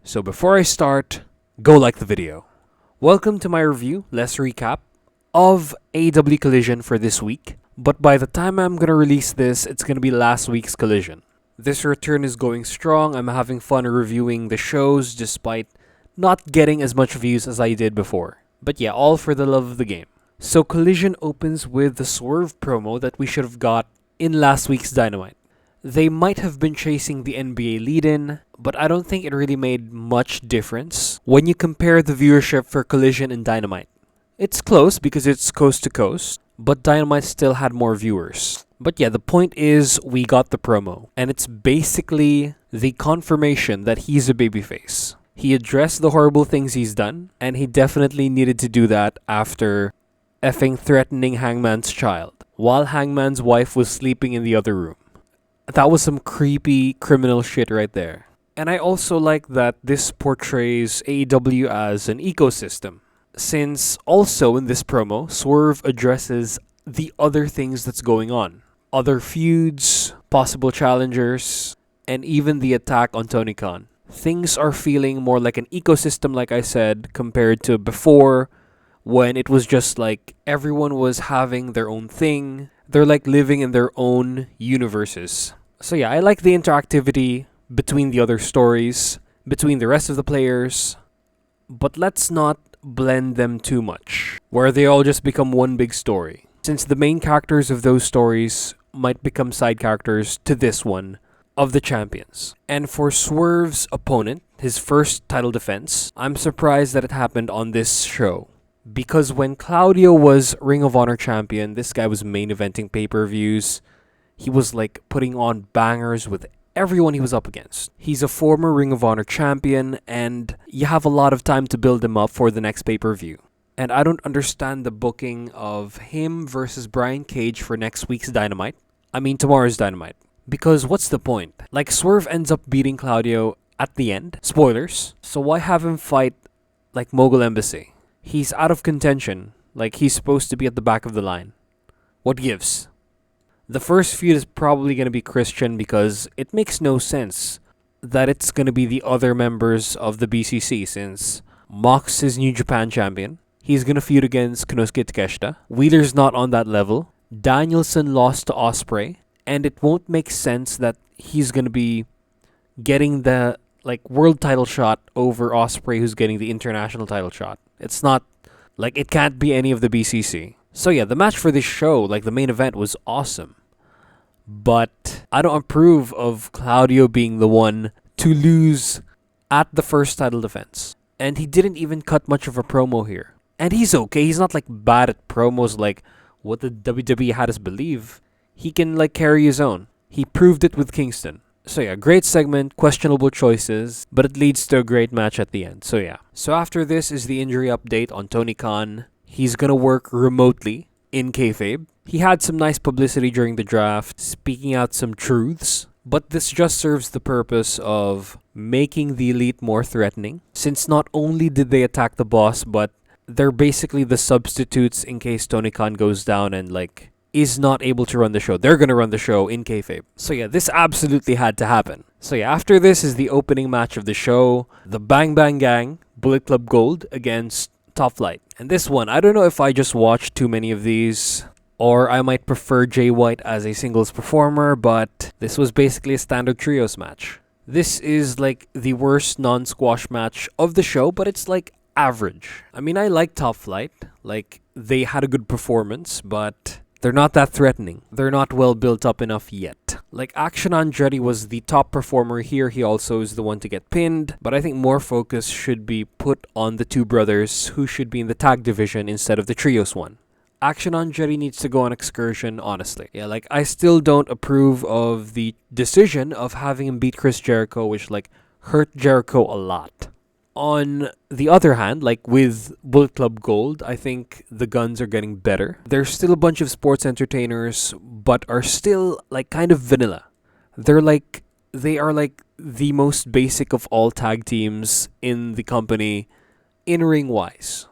So before I start, go like the video. Welcome to my review, less recap, of AEW Collision for this week. But by the time I'm gonna release this, it's gonna be last week's Collision. This return is going strong. I'm having fun reviewing the shows despite not getting as much views as I did before. But yeah, all for the love of the game. So Collision opens with the Swerve promo that we should have got in last week's Dynamite. They might have been chasing the NBA lead-in, but I don't think it really made much difference when you compare the viewership for Collision and Dynamite. It's close because it's coast to coast, but Dynamite still had more viewers. But yeah, the point is we got the promo, and it's basically the confirmation that he's a babyface. He addressed the horrible things he's done, and he definitely needed to do that after effing threatening Hangman's child, while Hangman's wife was sleeping in the other room. That was some creepy criminal shit right there. And I also like that this portrays AEW as an ecosystem, since also in this promo, Swerve addresses the other things that's going on. Other feuds, possible challengers, and even the attack on Tony Khan. Things are feeling more like an ecosystem, like I said, compared to before, when it was just like everyone was having their own thing. They're like living in their own universes. So yeah, I like the interactivity between the other stories, between the rest of the players, but let's not blend them too much, where they all just become one big story, since the main characters of those stories might become side characters to this one of the champions. And for Swerve's opponent, his first title defense, I'm surprised that it happened on this show. Because when Claudio was Ring of Honor champion, this guy was main eventing pay-per-views. He was like putting on bangers with everyone he was up against. He's a former Ring of Honor champion, and you have a lot of time to build him up for the next pay-per-view. And I don't understand the booking of him versus Brian Cage for next week's Dynamite. I mean tomorrow's Dynamite. Because what's the point? Like, Swerve ends up beating Claudio at the end. Spoilers. So why have him fight like Mogul Embassy? He's out of contention. Like, he's supposed to be at the back of the line. What gives? The first feud is probably going to be Christian because it makes no sense that it's going to be the other members of the BCC, since Mox is New Japan champion. He's going to feud against Konosuke Takeshita. Wheeler's not on that level. Danielson lost to Ospreay, and it won't make sense that he's going to be getting the world title shot over Ospreay, who's getting the international title shot. It's not it can't be any of the BCC. So yeah, the match for this show, the main event, was awesome. But I don't approve of Claudio being the one to lose at the first title defense. And he didn't even cut much of a promo here. And he's okay. He's not bad at promos like what the WWE had us believe. He can carry his own. He proved it with Kingston. So yeah, great segment, questionable choices, but it leads to a great match at the end. So yeah. So after this is the injury update on Tony Khan. He's gonna work remotely in kayfabe. He had some nice publicity during the draft, speaking out some truths, but this just serves the purpose of making the Elite more threatening, since not only did they attack the boss, but they're basically the substitutes in case Tony Khan goes down and is not able to run the show. They're gonna run the show in kayfabe. So yeah, this absolutely had to happen. So yeah, after this is the opening match of the show, the Bang Bang Gang, Bullet Club Gold against Top Flight. And this one, I don't know if I just watched too many of these, or I might prefer Jay White as a singles performer, but this was basically a standard trios match. This is the worst non-squash match of the show, but it's average. I mean, I like Top Flight. They had a good performance, but they're not that threatening. They're not well built up enough yet. Action Andretti was the top performer here. He also is the one to get pinned. But I think more focus should be put on the two brothers who should be in the tag division instead of the trios one. Action Andretti needs to go on excursion, honestly. Yeah, I still don't approve of the decision of having him beat Chris Jericho, which hurt Jericho a lot. On the other hand, with Bullet Club Gold, I think the Guns are getting better. They're still a bunch of sports entertainers, but are still kind of vanilla. They are the most basic of all tag teams in the company, in-ring wise.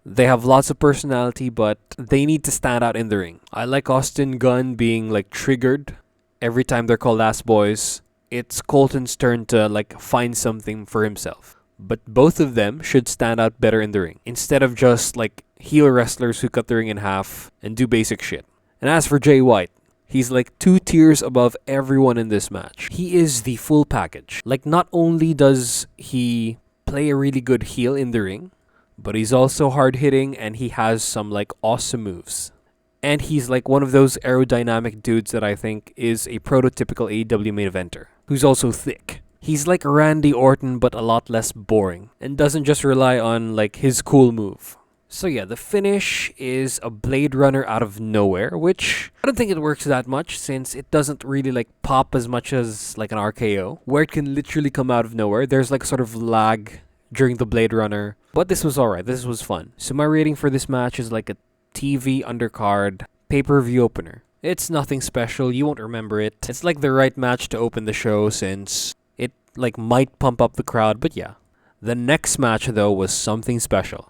They have lots of personality, but they need to stand out in the ring. I like Austin Gunn being triggered every time they're called ass boys. it's Colton's turn to like find something for himself. But both of them should stand out better in the ring instead of just like heel wrestlers who cut the ring in half and do basic shit. And as for Jay White, he's like 2 tiers above everyone in this match. He is the full package. Like, not only does he play a really good heel in the ring, but he's also hard hitting and he has some like awesome moves. And he's like one of those aerodynamic dudes that I think is a prototypical AEW main eventer, who's also thick. He's like Randy Orton but a lot less boring and doesn't just rely on like his cool move. So yeah, the finish is a Blade Runner out of nowhere, which I don't think it works that much since it doesn't really like pop as much as like an RKO, where it can literally come out of nowhere. There's like sort of lag during the Blade Runner, but this was alright, this was fun. So my rating for this match is like a TV undercard pay-per-view opener. It's nothing special, you won't remember it. It's like the right match to open the show since it like might pump up the crowd, but yeah. The next match though was something special.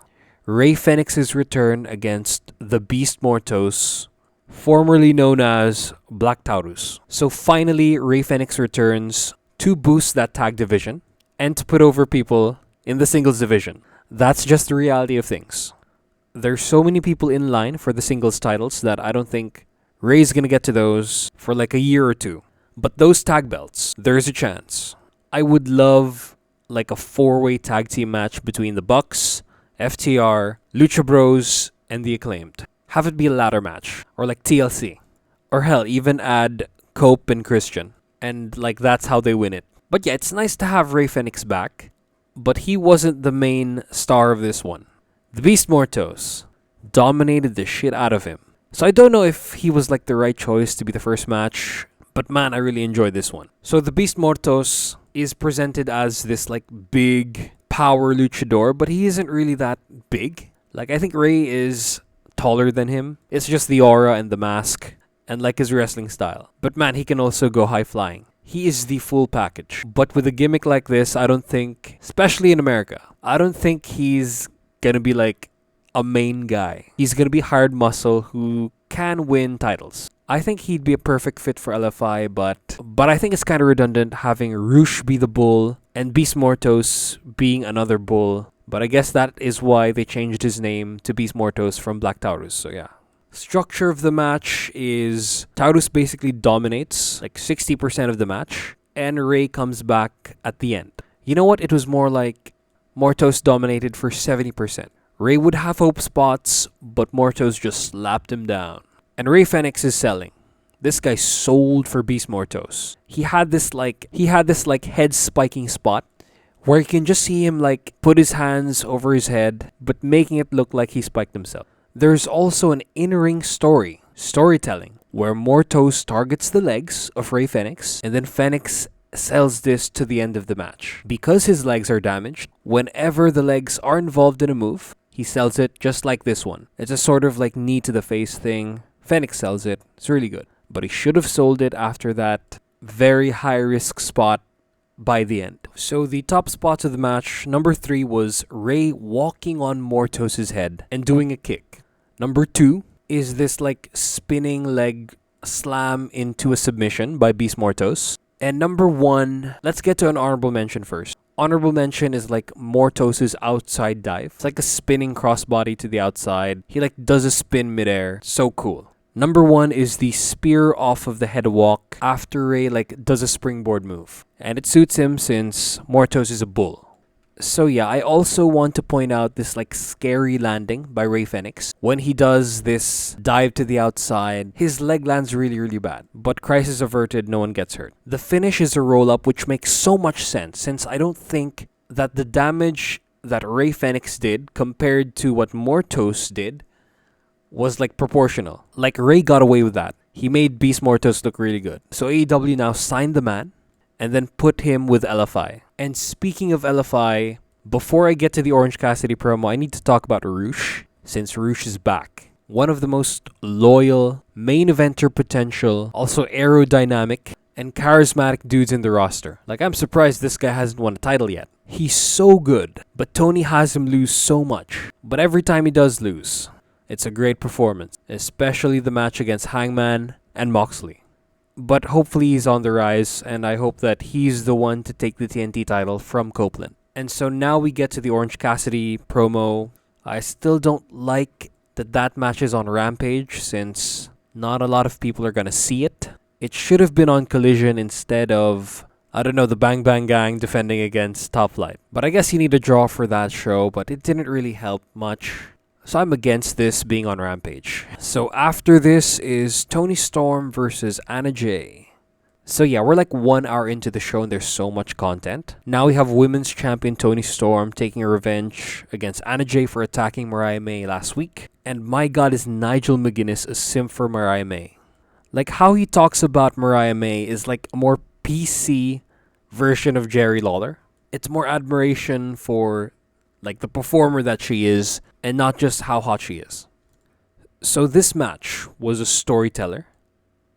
Rey Fenix's return against the Beast Mortos, formerly known as Black Taurus. So finally, Rey Fenix returns to boost that tag division and to put over people in the singles division. That's just the reality of things. There's so many people in line for the singles titles that I don't think Rey's gonna get to those for like a year or two. But those tag belts, there's a chance. I would love like a 4-way tag team match between the Bucks, FTR, Lucha Bros, and the Acclaimed. Have it be a ladder match, or like TLC. Or hell, even add Cope and Christian. And like that's how they win it. But yeah, it's nice to have Rey Fenix back, but he wasn't the main star of this one. The Beast Mortos dominated the shit out of him. So I don't know if he was like the right choice to be the first match, but man, I really enjoyed this one. So the Beast Mortos is presented as this like big power luchador, but he isn't really that big. Like, I think Rey is taller than him. It's just the aura and the mask and like his wrestling style. But man, he can also go high flying. He is the full package. But with a gimmick like this, I don't think, especially in America, I don't think he's gonna be like a main guy. He's gonna be hard muscle who can win titles. I think he'd be a perfect fit for LFI, but I think it's kind of redundant having Roosh be the bull and Beast Mortos being another bull. But I guess that is why they changed his name to Beast Mortos from Black Taurus, so yeah. Structure of the match is Taurus basically dominates like 60% of the match, and Rey comes back at the end. You know what? It was more like Mortos dominated for 70%. Rey would have hope spots, but Mortos just slapped him down. And Rey Fenix is selling. This guy sold for Beast Mortos. He had this head spiking spot where you can just see him like put his hands over his head, but making it look like he spiked himself. There's also an in-ring storytelling, where Mortos targets the legs of Rey Fenix, and then Fenix sells this to the end of the match. Because his legs are damaged, whenever the legs are involved in a move, he sells it just like this one. It's a sort of like knee to the face thing. Fenix sells it. It's really good. But he should have sold it after that very high-risk spot by the end. So the top spots of the match, number 3 was Rey walking on Mortos' head and doing a kick. Number 2 is this like spinning leg slam into a submission by Beast Mortos. And number 1, let's get to an honorable mention first. Honorable mention is like Mortos' outside dive. It's like a spinning crossbody to the outside. He like does a spin midair. So cool. Number 1 is the spear off of the head walk after Rey like does a springboard move. And it suits him since Mortos is a bull. So yeah, I also want to point out this like scary landing by Rey Fenix. When he does this dive to the outside, his leg lands really, really bad. But crisis averted, no one gets hurt. The finish is a roll-up, which makes so much sense since I don't think that the damage that Rey Fenix did compared to what Mortos did was like proportional. Like Rey got away with that. He made Beast Mortos look really good. So AEW now signed the man and then put him with LFI. And speaking of LFI, before I get to the Orange Cassidy promo, I need to talk about Roosh, since Roosh is back. One of the most loyal, main eventer potential, also aerodynamic, and charismatic dudes in the roster. Like, I'm surprised this guy hasn't won a title yet. He's so good, but Toni has him lose so much. But every time he does lose, it's a great performance, especially the match against Hangman and Moxley. but hopefully he's on the rise, and I hope that he's the one to take the TNT title from Copeland. And so now we get to the Orange Cassidy promo. I still don't like that match is on Rampage, since not a lot of people are gonna see it. It should have been on Collision instead of, I don't know, the Bang Bang Gang defending against Top Flight. But I guess you need a draw for that show, but it didn't really help much. So I'm against this being on Rampage. So after this is Toni Storm versus Anna Jay. So yeah, we're like 1 hour into the show and there's so much content. Now we have Women's Champion Toni Storm taking a revenge against Anna Jay for attacking Mariah May last week. And my god, is Nigel McGuinness a simp for Mariah May. Like, how he talks about Mariah May is like a more PC version of Jerry Lawler. It's more admiration for like the performer that she is and not just how hot she is. So this match was a storyteller.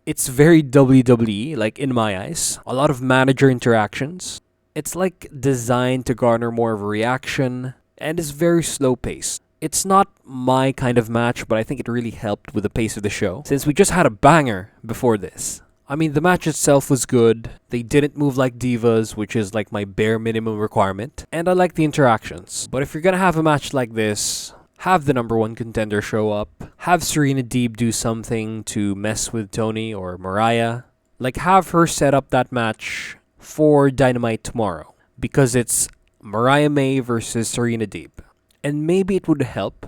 It's very WWE, like in my eyes. A lot of manager interactions. It's like designed to garner more of a reaction and is very slow paced. It's not my kind of match, but I think it really helped with the pace of the show, since we just had a banger before this. I mean, the match itself was good. They didn't move like divas, which is like my bare minimum requirement. And I like the interactions. But if you're gonna have a match like this, have the number 1 contender show up. Have Serena Deeb do something to mess with Toni or Mariah. Like, have her set up that match for Dynamite tomorrow. Because it's Mariah May versus Serena Deeb. And maybe it would help,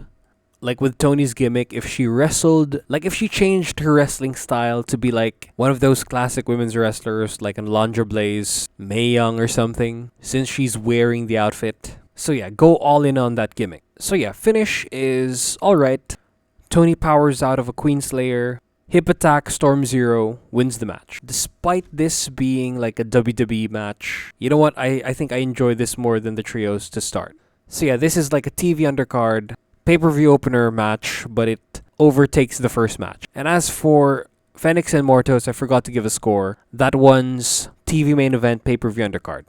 like with Toni's gimmick, if she wrestled, like if she changed her wrestling style to be like one of those classic women's wrestlers, like Alundra Blaze, Mae Young or something, since she's wearing the outfit. So yeah, go all in on that gimmick. So yeah, finish is alright. Toni powers out of a Queenslayer, hip attack, Storm Zero, wins the match. Despite this being like a WWE match, you know what, I think I enjoy this more than the trios to start. So yeah, this is like a TV undercard, pay-per-view opener match, but it overtakes the first match. And as for Fenix and Mortos, I forgot to give a score. That one's TV main event pay-per-view undercard.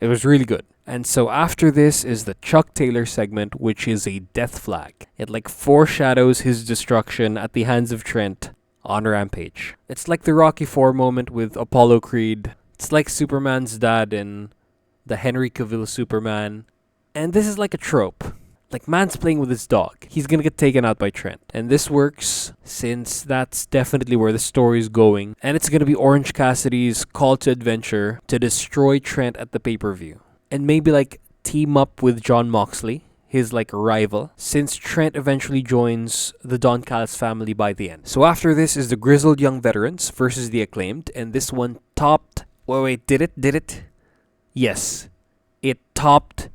It was really good. And so after this is the Chuck Taylor segment, which is a death flag. It like foreshadows his destruction at the hands of Trent on Rampage. It's like the Rocky IV moment with Apollo Creed. It's like Superman's dad in the Henry Cavill Superman. And this is like a trope. Like, man's playing with his dog. He's gonna get taken out by Trent. And this works since that's definitely where the story is going. And it's gonna be Orange Cassidy's call to adventure to destroy Trent at the pay-per-view. And maybe like team up with Jon Moxley, his like rival, since Trent eventually joins the Don Callis family by the end. So after this is the Grizzled Young Veterans versus the Acclaimed. And this one topped... Wait, did it? Yes. It topped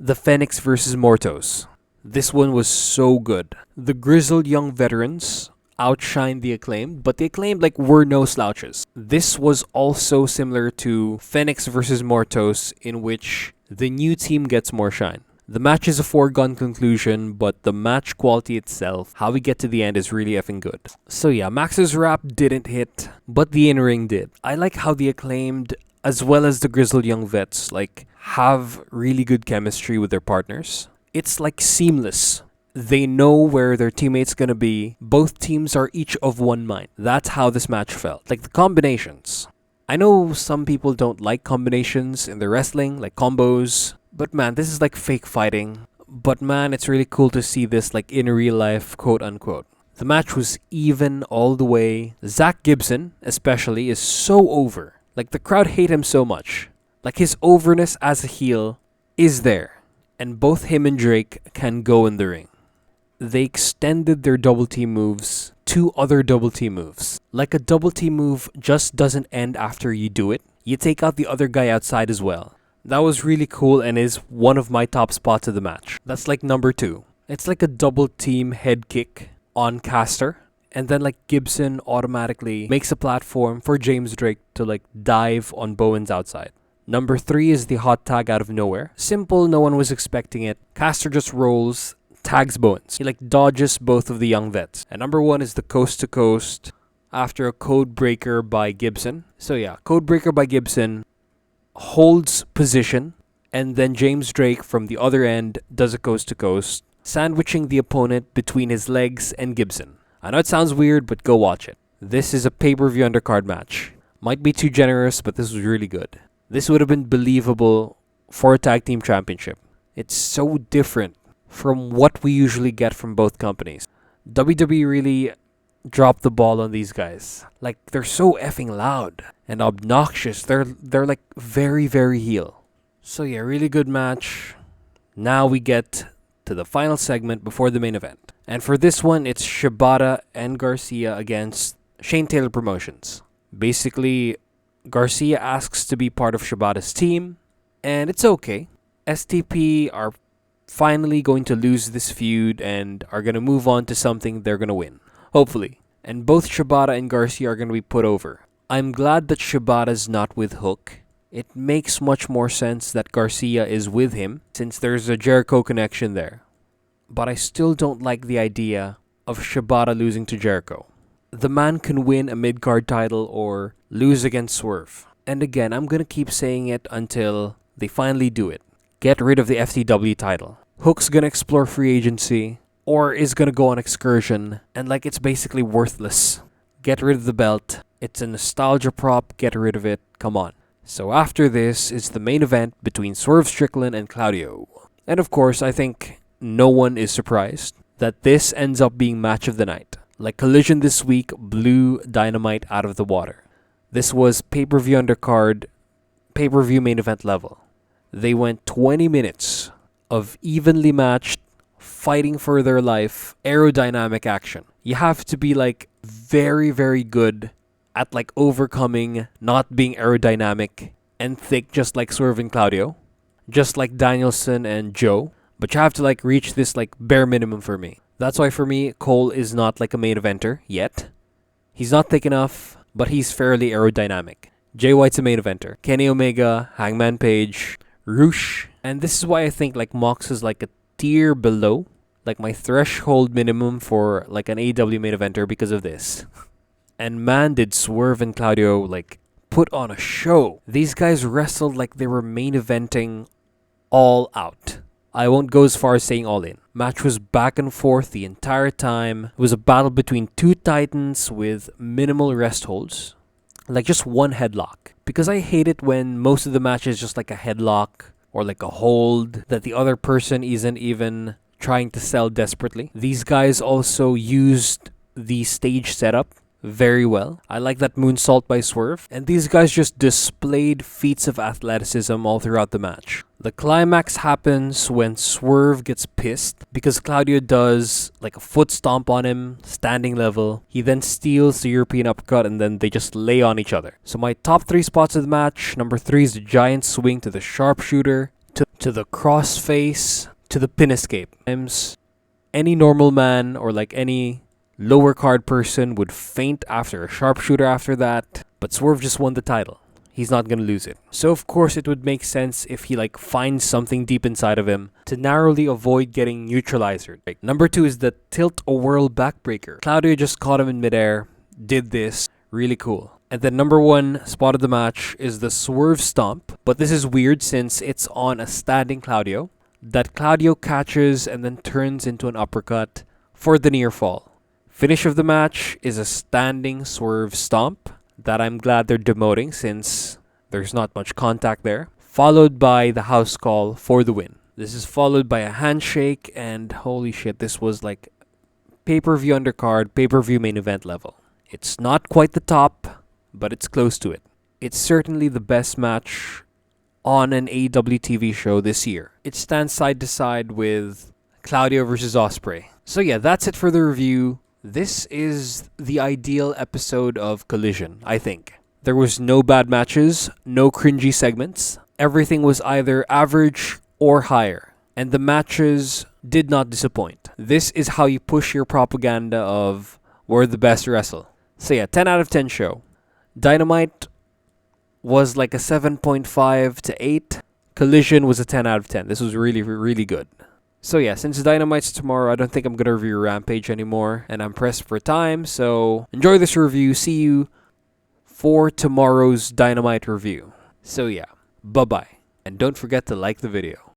the Fenix versus Mortos. This one was so good. The Grizzled Young Veterans outshined the Acclaimed, but the Acclaimed like were no slouches. This was also similar to Fenix versus Mortos, in which the new team gets more shine. The match is a foregone conclusion, but the match quality itself, how we get to the end, is really effing good. So yeah, Max's rap didn't hit, but the in-ring did. I like how the Acclaimed, as well as the Grizzled Young Vets, like have really good chemistry with their partners. It's like seamless. They know where their teammate's gonna be. Both teams are each of one mind. That's how this match felt. Like the combinations. I know some people don't like combinations in their wrestling, like combos. But man, this is like fake fighting. But man, it's really cool to see this like in real life, quote unquote. The match was even all the way. Zach Gibson, especially, is so over. Like the crowd hate him so much. Like his overness as a heel is there. And both him and Drake can go in the ring. They extended their double team moves to other double team moves. Like a double team move just doesn't end after you do it. You take out the other guy outside as well. That was really cool and is one of my top spots of the match. That's like number 2. It's like a double team head kick on Caster. And then like Gibson automatically makes a platform for James Drake to like dive on Bowen's outside. Number 3 is the hot tag out of nowhere. Simple, no one was expecting it. Caster just rolls, tags Bowens. He like dodges both of the young vets. And number 1 is the coast to coast after a code breaker by Gibson. So yeah, code breaker by Gibson holds position, and then James Drake from the other end does a coast to coast, sandwiching the opponent between his legs and Gibson. I know it sounds weird, but go watch it. This is a pay-per-view undercard match. Might be too generous, but this was really good. This would have been believable for a tag team championship. It's so different from what we usually get from both companies. WWE really dropped the ball on these guys. Like, they're so effing loud and obnoxious. They're like very, very heel. So yeah, really good match. Now we get to the final segment before the main event. And for this one, it's Shabata and Garcia against Shane Taylor Promotions. Basically, Garcia asks to be part of Shabata's team, and it's okay. STP are finally going to lose this feud and are going to move on to something they're going to win. Hopefully. And both Shabata and Garcia are going to be put over. I'm glad that Shabata's not with Hook. It makes much more sense that Garcia is with him since there's a Jericho connection there. But I still don't like the idea of Shabata losing to Jericho. The man can win a mid-card title or lose against Swerve. And again, I'm going to keep saying it until they finally do it. Get rid of the FTW title. Hook's going to explore free agency or is going to go on excursion and like it's basically worthless. Get rid of the belt. It's a nostalgia prop. Get rid of it. Come on. So after this is the main event between Swerve Strickland and Claudio. And of course, I think no one is surprised that this ends up being match of the night. Like Collision this week blew Dynamite out of the water. This was pay-per-view undercard, pay-per-view main event level. They went 20 minutes of evenly matched, fighting for their life, aerodynamic action. You have to be like very, very good at like overcoming not being aerodynamic and thick just like Swerve and Claudio. Just like Danielson and Joe. But you have to like reach this like bare minimum for me. That's why for me, Cole is not like a main eventer yet. He's not thick enough, but he's fairly aerodynamic. Jay White's a main eventer. Kenny Omega, Hangman Page, Roosh. And this is why I think like Mox is like a tier below. Like my threshold minimum for like an AEW main eventer because of this. And man, did Swerve and Claudio like put on a show. These guys wrestled like they were main eventing all out. I won't go as far as saying all in. Match was back and forth the entire time. It was a battle between two titans with minimal rest holds. Like just one headlock. Because I hate it when most of the match is just like a headlock or like a hold that the other person isn't even trying to sell desperately. These guys also used the stage setup very well. I like that moonsault by Swerve. And these guys just displayed feats of athleticism all throughout the match. The climax happens when Swerve gets pissed because Claudio does like a foot stomp on him, standing level. He then steals the European uppercut and then they just lay on each other. So my top 3 spots of the match. Number 3 is the giant swing to the sharpshooter, to the crossface, to the pin escape. Any normal man or like any lower card person would faint after a sharpshooter after that, but Swerve just won the title. He's not gonna lose it. So of course it would make sense if he like finds something deep inside of him to narrowly avoid getting neutralized. Right. Number 2 is the tilt-a-whirl backbreaker. Claudio just caught him in midair, did this, really cool. And then number 1 spot of the match is the Swerve stomp, but this is weird since it's on a standing Claudio that Claudio catches and then turns into an uppercut for the near fall. Finish of the match is a standing Swerve stomp that I'm glad they're demoting since there's not much contact there. Followed by the house call for the win. This is followed by a handshake and holy shit, this was like pay-per-view undercard, pay-per-view main event level. It's not quite the top, but it's close to it. It's certainly the best match on an AEW TV show this year. It stands side to side with Claudio versus Ospreay. So yeah, that's it for the review. This is the ideal episode of Collision, I think. There was no bad matches, no cringy segments. Everything was either average or higher. And the matches did not disappoint. This is how you push your propaganda of we're the best wrestle. So yeah, 10 out of 10 show. Dynamite was like a 7.5 to 8. Collision was a 10 out of 10. This was really, really good. So yeah, since Dynamite's tomorrow, I don't think I'm going to review Rampage anymore. And I'm pressed for time, so enjoy this review. See you for tomorrow's Dynamite review. So yeah, bye-bye. And don't forget to like the video.